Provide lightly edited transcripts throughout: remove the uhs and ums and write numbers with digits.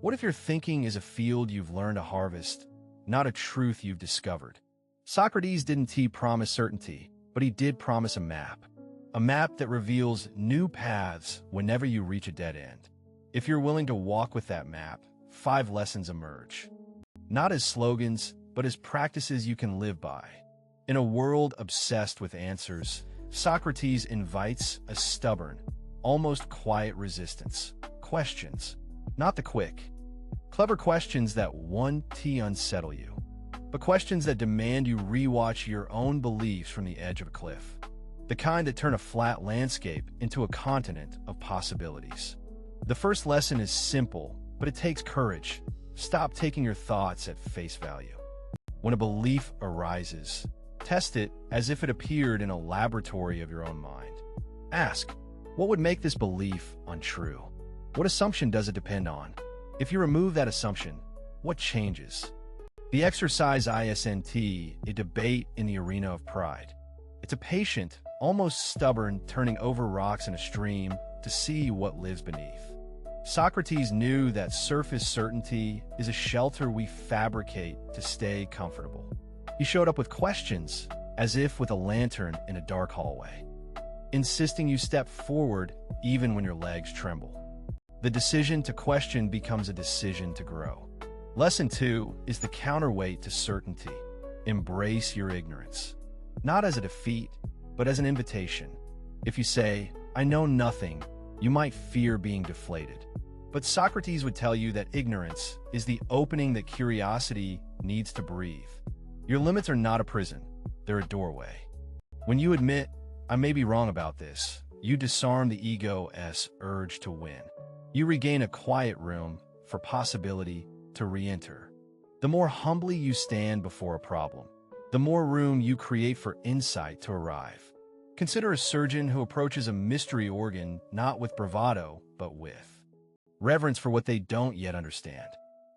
What if your thinking is a field you've learned to harvest, not a truth you've discovered? Socrates didn't promise certainty, but he did promise a map. A map that reveals new paths whenever you reach a dead end. If you're willing to walk with that map, 5 lessons emerge. Not as slogans, but as practices you can live by. In a world obsessed with answers, Socrates invites a stubborn, almost quiet resistance. Questions, not the quick, clever questions that unsettle you, but questions that demand you rewatch your own beliefs from the edge of a cliff. The kind that turn a flat landscape into a continent of possibilities. The first lesson is simple, but it takes courage. Stop taking your thoughts at face value. When a belief arises, test it as if it appeared in a laboratory of your own mind. Ask, what would make this belief untrue? What assumption does it depend on? If you remove that assumption, what changes? The exercise isn't a debate in the arena of pride. It's a patient, almost stubborn turning over rocks in a stream to see what lives beneath. Socrates knew that surface certainty is a shelter we fabricate to stay comfortable. He showed up with questions, as if with a lantern in a dark hallway, insisting you step forward even when your legs tremble. The decision to question becomes a decision to grow. Lesson 2 is the counterweight to certainty. Embrace your ignorance. Not as a defeat, but as an invitation. If you say, I know nothing, you might fear being deflated. But Socrates would tell you that ignorance is the opening that curiosity needs to breathe. Your limits are not a prison, they're a doorway. When you admit, I may be wrong about this, you disarm the ego's urge to win. You regain a quiet room for possibility to re-enter. The more humbly you stand before a problem, the more room you create for insight to arrive. Consider a surgeon who approaches a mystery organ not with bravado, but with reverence for what they don't yet understand.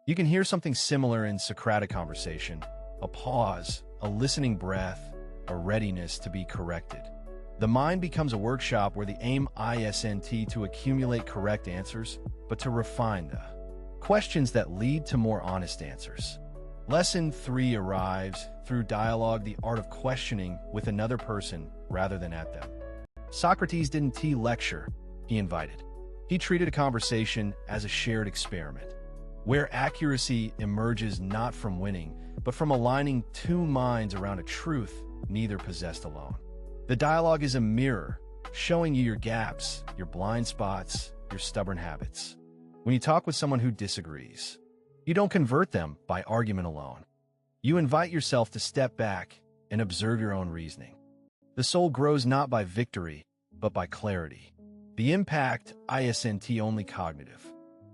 You can hear something similar in Socratic conversation, a pause, a listening breath, a readiness to be corrected. The mind becomes a workshop where the aim isn't to accumulate correct answers, but to refine the questions that lead to more honest answers. Lesson 3 arrives through dialogue, the art of questioning with another person rather than at them. Socrates didn't lecture, he invited. He treated a conversation as a shared experiment, where accuracy emerges not from winning, but from aligning 2 minds around a truth neither possessed alone. The dialogue is a mirror, showing you your gaps, your blind spots, your stubborn habits. When you talk with someone who disagrees, you don't convert them by argument alone. You invite yourself to step back and observe your own reasoning. The soul grows not by victory, but by clarity. The impact isn't only cognitive.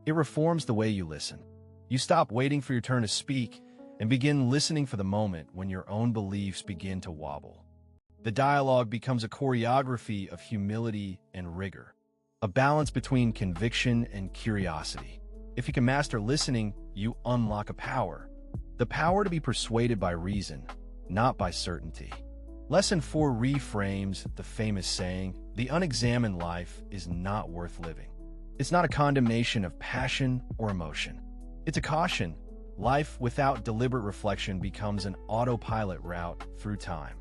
It reforms the way you listen. You stop waiting for your turn to speak and begin listening for the moment when your own beliefs begin to wobble. The dialogue becomes a choreography of humility and rigor, a balance between conviction and curiosity. If you can master listening, you unlock a power. The power to be persuaded by reason, not by certainty. Lesson 4 reframes the famous saying, the unexamined life is not worth living. It's not a condemnation of passion or emotion. It's a caution. Life without deliberate reflection becomes an autopilot route through time.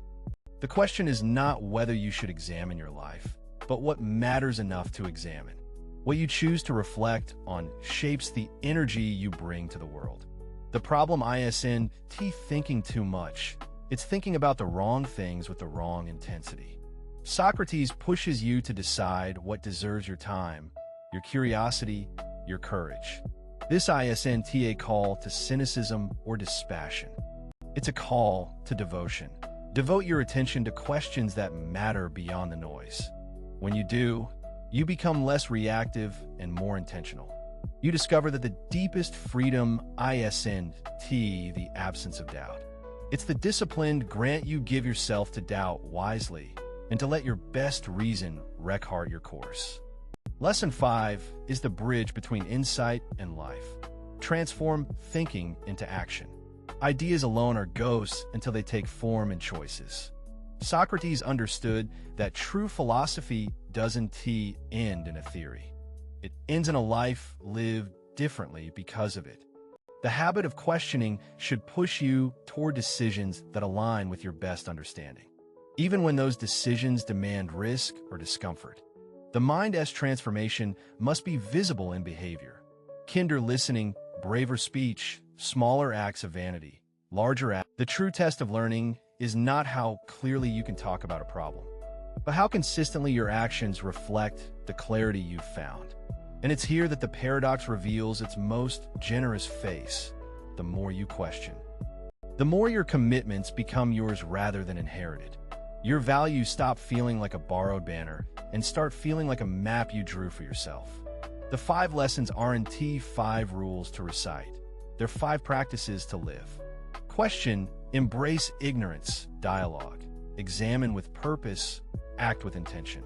The question is not whether you should examine your life, but what matters enough to examine. What you choose to reflect on shapes the energy you bring to the world. The problem isn't thinking too much. It's thinking about the wrong things with the wrong intensity. Socrates pushes you to decide what deserves your time, your curiosity, your courage. This isn't a call to cynicism or dispassion. It's a call to devotion. Devote your attention to questions that matter beyond the noise. When you do, you become less reactive and more intentional. You discover that the deepest freedom isn't the absence of doubt. It's the disciplined grant you give yourself to doubt wisely and to let your best reason wreck hard your course. Lesson 5 is the bridge between insight and life. Transform thinking into action. Ideas alone are ghosts until they take form in choices. Socrates understood that true philosophy doesn't end in a theory. It ends in a life lived differently because of it. The habit of questioning should push you toward decisions that align with your best understanding, even when those decisions demand risk or discomfort. The mind's transformation must be visible in behavior. Kinder listening, braver speech, smaller acts of vanity, larger acts. The true test of learning is not how clearly you can talk about a problem, but how consistently your actions reflect the clarity you've found. And it's here that the paradox reveals its most generous face. The more you question, the more your commitments become yours rather than inherited. Your values stop feeling like a borrowed banner and start feeling like a map you drew for yourself. The 5 lessons aren't 5 rules to recite. They're 5 practices to live. Question, embrace ignorance, dialogue. Examine with purpose, act with intention.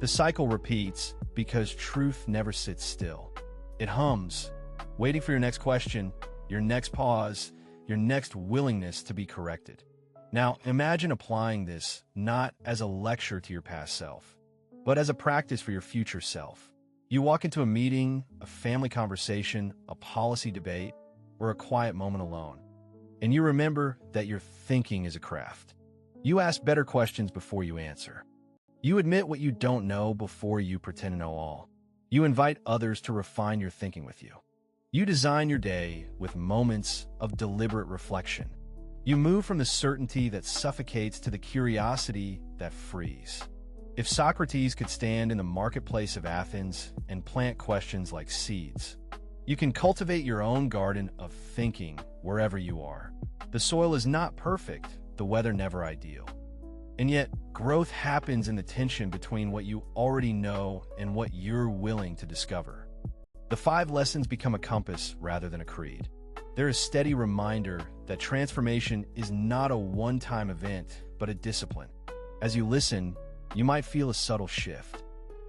The cycle repeats because truth never sits still. It hums, waiting for your next question, your next pause, your next willingness to be corrected. Now, imagine applying this not as a lecture to your past self, but as a practice for your future self. You walk into a meeting, a family conversation, a policy debate, or a quiet moment alone, and you remember that your thinking is a craft. You ask better questions before you answer. You admit what you don't know before you pretend to know all. You invite others to refine your thinking with you. You design your day with moments of deliberate reflection. You move from the certainty that suffocates to the curiosity that frees. If Socrates could stand in the marketplace of Athens and plant questions like seeds, you can cultivate your own garden of thinking wherever you are. The soil is not perfect, the weather never ideal. And yet, growth happens in the tension between what you already know and what you're willing to discover. The 5 lessons become a compass rather than a creed. They're a steady reminder that transformation is not a one-time event, but a discipline. As you listen, you might feel a subtle shift.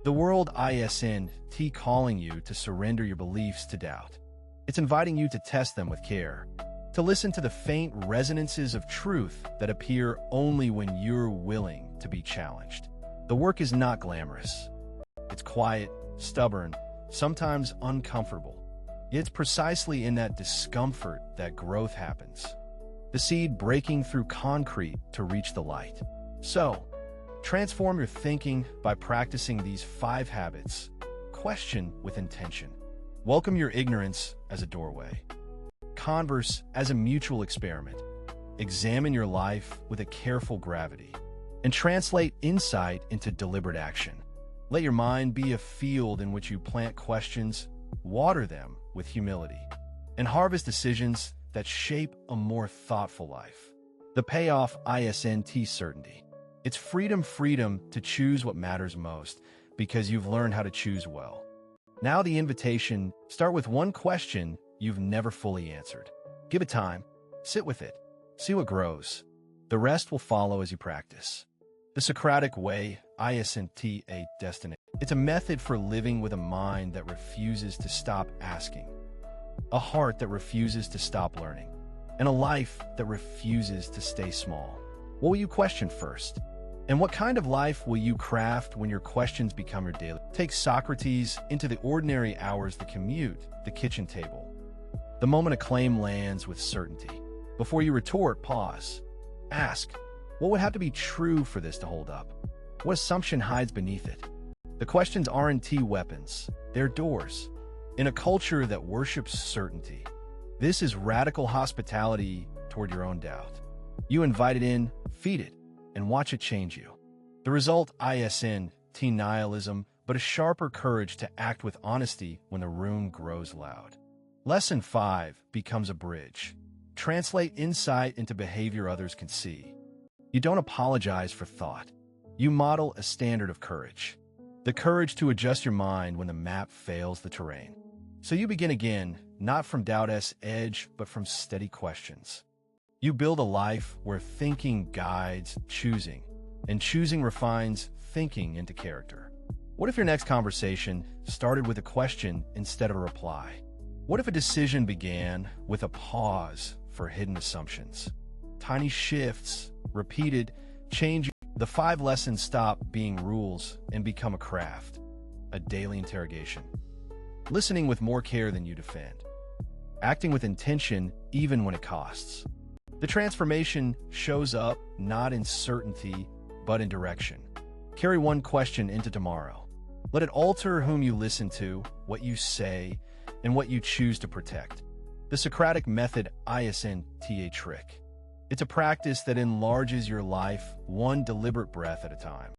The world isn't calling you to surrender your beliefs to doubt. It's inviting you to test them with care, to listen to the faint resonances of truth that appear only when you're willing to be challenged. The work is not glamorous. It's quiet, stubborn, sometimes uncomfortable. It's precisely in that discomfort that growth happens. The seed breaking through concrete to reach the light. So, transform your thinking by practicing these 5 habits. Question with intention. Welcome your ignorance as a doorway. Converse as a mutual experiment. Examine your life with a careful gravity. And translate insight into deliberate action. Let your mind be a field in which you plant questions, water them with humility, and harvest decisions that shape a more thoughtful life. The payoff isn't certainty. It's freedom to choose what matters most because you've learned how to choose well. Now the invitation, start with one question you've never fully answered. Give it time, sit with it, see what grows. The rest will follow as you practice. The Socratic way isn't a destiny. It's a method for living with a mind that refuses to stop asking, a heart that refuses to stop learning, and a life that refuses to stay small. What will you question first? And what kind of life will you craft when your questions become your daily? Take Socrates into the ordinary hours, the commute, the kitchen table. The moment a claim lands with certainty. Before you retort, pause. Ask, what would have to be true for this to hold up? What assumption hides beneath it? The questions aren't weapons, they're doors. In a culture that worships certainty, this is radical hospitality toward your own doubt. You invite it in, feed it, and watch it change you. The result isn't nihilism, but a sharper courage to act with honesty when the room grows loud. Lesson 5 becomes a bridge. Translate insight into behavior others can see. You don't apologize for thought. You model a standard of courage. The courage to adjust your mind when the map fails the terrain. So you begin again, not from doubt's edge, but from steady questions. You build a life where thinking guides choosing, and choosing refines thinking into character. What if your next conversation started with a question instead of a reply? What if a decision began with a pause for hidden assumptions? Tiny shifts, repeated, change. The 5 lessons stop being rules and become a craft, a daily interrogation. listening with more care than you defend, acting with intention even when it costs. The transformation shows up not in certainty, but in direction. Carry one question into tomorrow. Let it alter whom you listen to, what you say, and what you choose to protect. The Socratic method isn't a trick. It's a practice that enlarges your life one deliberate breath at a time.